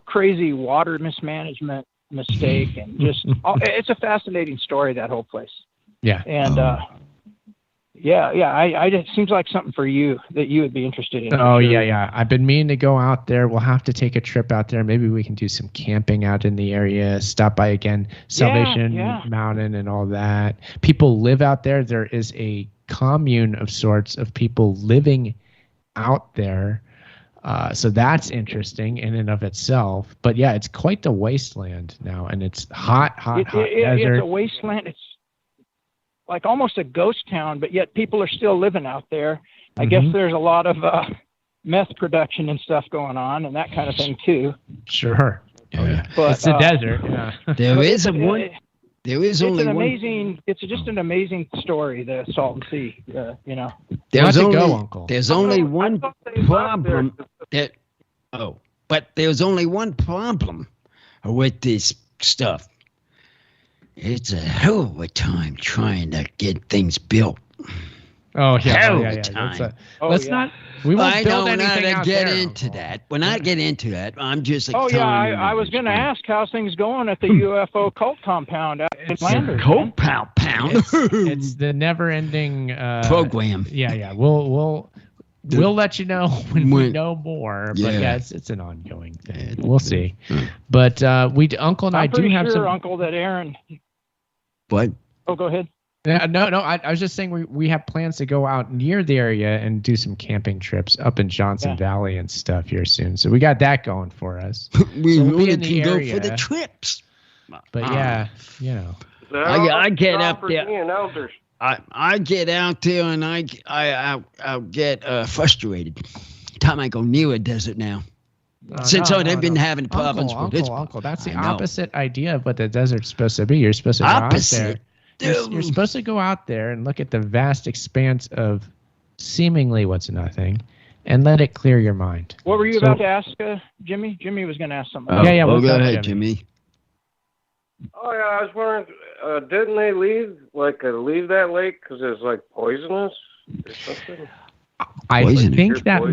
crazy water mismanagement mistake, and just it's a fascinating story, that whole place. Yeah. And it seems like something for you that you would be interested in. Oh, sure. Yeah. I've been meaning to go out there. We'll have to take a trip out there. Maybe we can do some camping out in the area, stop by again, Salvation Mountain and all that. People live out there. There is a commune of sorts of people living out there. So that's interesting in and of itself. But yeah, it's quite the wasteland now, and it's hot desert. It's a wasteland. It's like almost a ghost town, but yet people are still living out there. I guess there's a lot of meth production and stuff going on, and that kind of thing too. Sure. Yeah. But, it's a desert. Yeah. There is only one. It's just an amazing story, the Salton Sea. You know. There's only one problem. But there's only one problem with this stuff. It's a hell of a time trying to get things built. Oh yeah, hell of a time. We won't I build don't anything know out get there. into that. When I get into that, I'm just like. Oh yeah, I was going to ask how's things going at the UFO cult compound out in Flanders. Cult pound. It's the never-ending program. Yeah. We'll let you know when we know more. But it's an ongoing thing. We'll see. But Uncle and I do have some. Uncle, that Aaron. What? Oh, go ahead. Yeah, no. I was just saying we have plans to go out near the area and do some camping trips up in Johnson Valley and stuff here soon. So we got that going for us. We really can go for the trips. But you know. I get up there. I get out there and I'll get frustrated. Time I go near a desert now. They've been having problems with this. Uncle, that's the opposite idea of what the desert's supposed to be. You're supposed to go out there. You're supposed to go out there and look at the vast expanse of seemingly what's nothing and let it clear your mind. What were you about to ask, Jimmy? Jimmy was going to ask something. Well, go ahead, Jimmy. Oh, yeah, I was wondering, didn't they leave that lake because it's, like, poisonous or something? I think that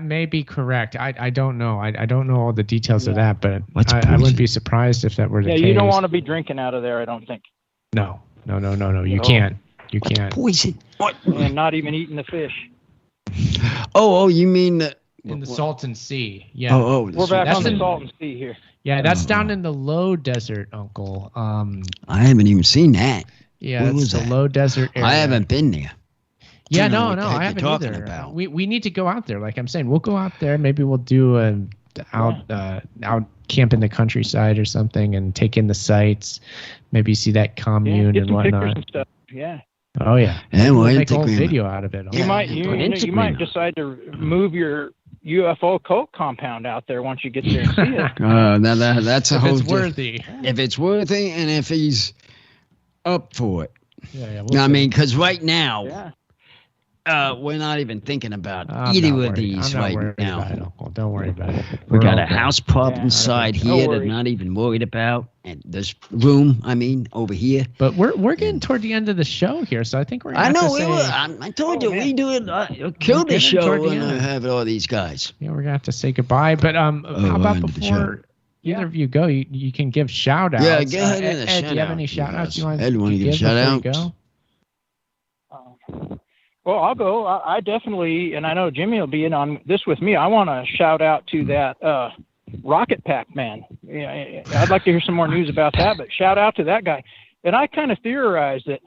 may be correct. I don't know. I don't know all the details of that, but I wouldn't be surprised if that were the case. Yeah, you don't want to be drinking out of there, I don't think. No. You can't. Poison. What? And not even eating the fish. Oh, you mean in the Salton Sea? Yeah. We're back on the Salton Sea here. Yeah, that's down in the low desert, Uncle. I haven't even seen that. Yeah, it's the low desert area. I haven't been there. Yeah, no, I haven't either. About. We need to go out there. Like I'm saying, we'll go out there. Maybe we'll do out camp in the countryside or something and take in the sights. Maybe see that commune and whatnot. And stuff. Yeah. Oh yeah. And we'll make a whole video out of it. You might decide to move your UFO cult compound out there once you get there and see it. Now that's a whole. If it's worthy. If it's worthy, and if he's up for it. Yeah. I mean, because right now. We're not even thinking about either of these right now. Don't worry about it. We got a house problem side here that I'm not even worried about, and this room, over here. But we're getting toward the end of the show here, so I think we're. I told you we do it. Kill the show when I have all these guys. Yeah, we're gonna have to say goodbye. But how about before either of you go, you can give shout outs. Yeah, go ahead. Ed, do you have any shout outs you want to give a shout out? Well, I'll go. I definitely, and I know Jimmy will be in on this with me. I want to shout out to that Rocket Pack man. Yeah, I'd like to hear some more news about that, but shout out to that guy. And I kind of theorized that,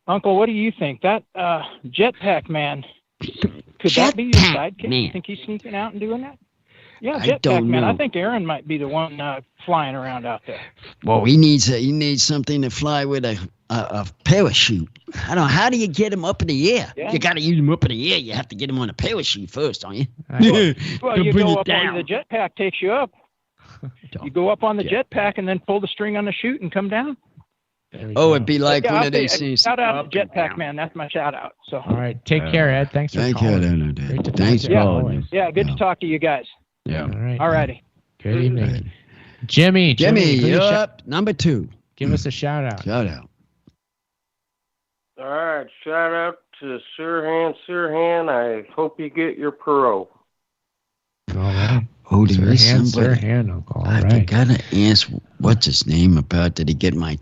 Uncle, what do you think? That Jetpack man Could that be your sidekick? You think he's sneaking out and doing that? Yeah, Jetpack Man. I think Aaron might be the one flying around out there. Well, he needs something to fly with a parachute. I don't know. How do you get him up in the air? Yeah. You got to use him up in the air. You have to get him on a parachute first, don't you? Well, you go up on the jetpack takes you up. You go up on the jetpack and then pull the string on the chute and come down. It'd be like one of these things. Shout out to Jetpack Man. That's my shout out. So. All right. Take care, Ed. Thanks for calling. Thanks for calling. Yeah, good to talk to you guys. Yeah. All righty. Good evening. Jimmy, you're up. Number 2. Give us a shout out. All right. Shout out to Sirhan. I hope you get your pro. All right. Oh, there is somebody. Sirhan, Uncle. All I right. forgot to ask what's his name about. Did he get my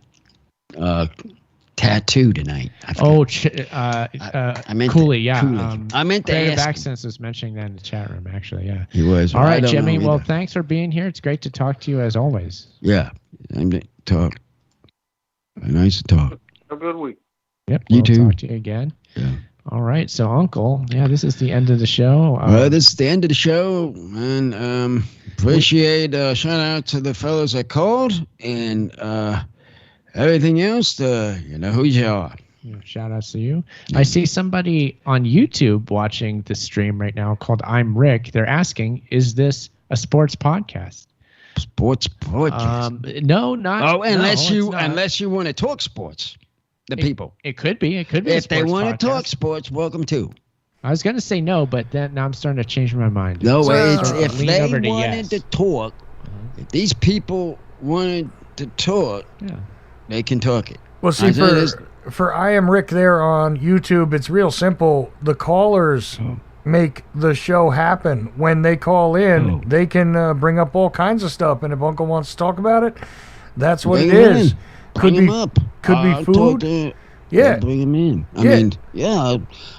tattoo tonight? I meant Cooley. Yeah. Cooley. I meant to Creative ask. Accents was mentioning that in the chat room. Actually, yeah. He was. All right, Jimmy. Well, thanks for being here. It's great to talk to you as always. Yeah. Talk. Nice to talk. Have a good week. Yep. You too. Talk to you again. Yeah. All right. So, Uncle, this is the end of the show. This is the end of the show, and appreciate shout out to the fellows that called, and everything else. You know who you are. Shout outs to you. I see somebody on YouTube watching the stream right now called I'm Rick. They're asking, is this a sports podcast? Sports podcast? No, not. Oh, unless you want to talk sports. People. It could be. It could be. If they want to talk sports, welcome to. I was going to say no, but then now I'm starting to change my mind. No, if they wanted to talk, if these people wanted to talk, they can talk it. Well, see, for I Am Rick there on YouTube, it's real simple. The callers make the show happen. When they call in, they can bring up all kinds of stuff, and if Uncle wants to talk about it, that's what it is. Bring him up. Could be food. Bring him in. I mean,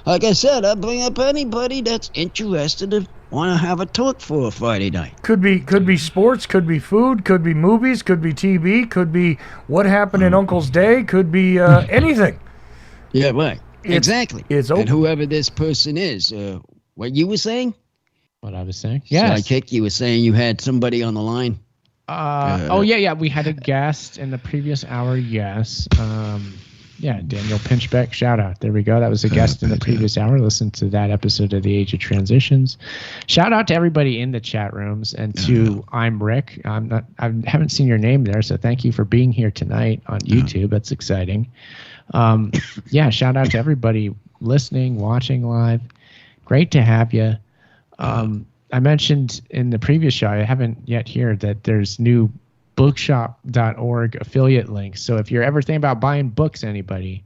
like I said, I bring up anybody that's interested and want to have a talk for a Friday night. Could be sports, could be food, could be movies, could be TV, could be what happened in Uncle's day, could be anything. Yeah, right. Exactly. It's open. And whoever this person is, what you were saying? What I was saying? Yes. Sidekick, you were saying you had somebody on the line? Yeah. We had a guest in the previous hour. Yes. Daniel Pinchbeck. Shout out. There we go. That was a guest in the previous hour. Listen to that episode of The Age of Transitions. Shout out to everybody in the chat rooms and to I'm Rick. I haven't seen your name there, so thank you for being here tonight on YouTube. That's exciting. Shout out to everybody listening, watching live. Great to have you. I mentioned in the previous show, I haven't yet heard that there's new bookshop.org affiliate links. So if you're ever thinking about buying books, anybody,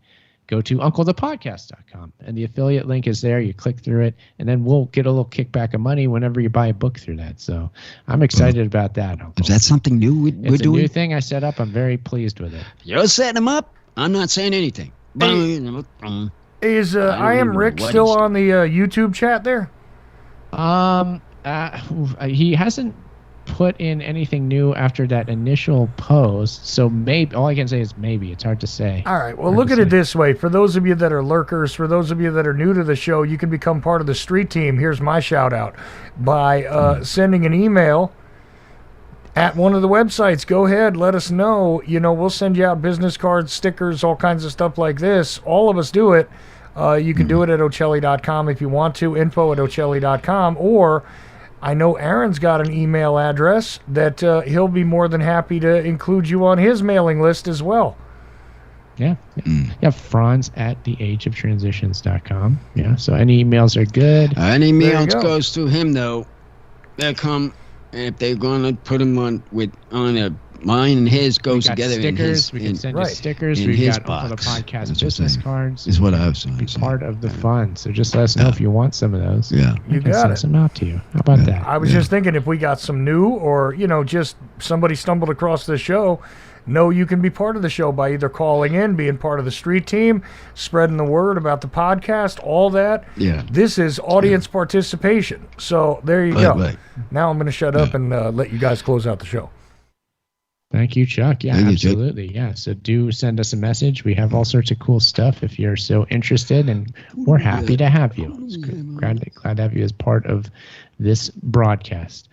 go to unclethepodcast.com. And the affiliate link is there. You click through it, and then we'll get a little kickback of money whenever you buy a book through that. So I'm excited about that, Uncle. Is that something new we're doing? It's a new thing I set up. I'm very pleased with it. You're setting them up? I'm not saying anything. Is I Am Rick still on the YouTube chat there? He hasn't put in anything new after that initial post, so maybe all I can say is maybe. It's hard to say. All right, well, look at it this way. For those of you that are lurkers, for those of you that are new to the show, you can become part of the street team. Here's my shout out by sending an email at one of the websites. Go ahead, let us know. We'll send you out business cards, stickers, all kinds of stuff like this. All of us do it. You can do it at Ocelli.com if you want to, info@Ocelli.com, or I know Aaron's got an email address that he'll be more than happy to include you on his mailing list as well. Yeah. Franz at theageoftransitions.com. Yeah, so any emails are good. Any emails goes to him, though. They'll come, and if they're going to put them on mine and his goes together. Stickers. We can send you stickers. We've got all the podcast business cards. Is what I was saying. Be part of the fun. So just let us know if you want some of those. Yeah, you can send some out to you. How about that? I was just thinking if we got some new, or just somebody stumbled across the show. No, you can be part of the show by either calling in, being part of the street team, spreading the word about the podcast, all that. Yeah. This is audience participation. So there you go. Right. Now I'm going to shut up and let you guys close out the show. Thank you, Chuck. Yeah, absolutely. Yeah. So do send us a message. We have all sorts of cool stuff if you're so interested, and we're happy to have you. glad to have you as part of this broadcast.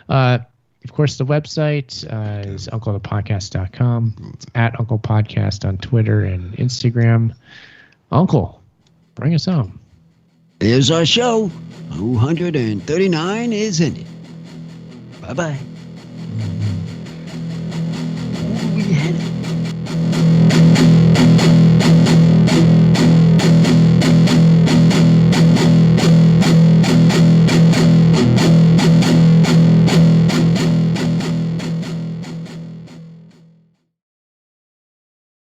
Of course, the website is unclethepodcast.com. It's at Uncle Podcast on Twitter and Instagram. Uncle, bring us home. Here's our show. 239 is in it. Bye-bye.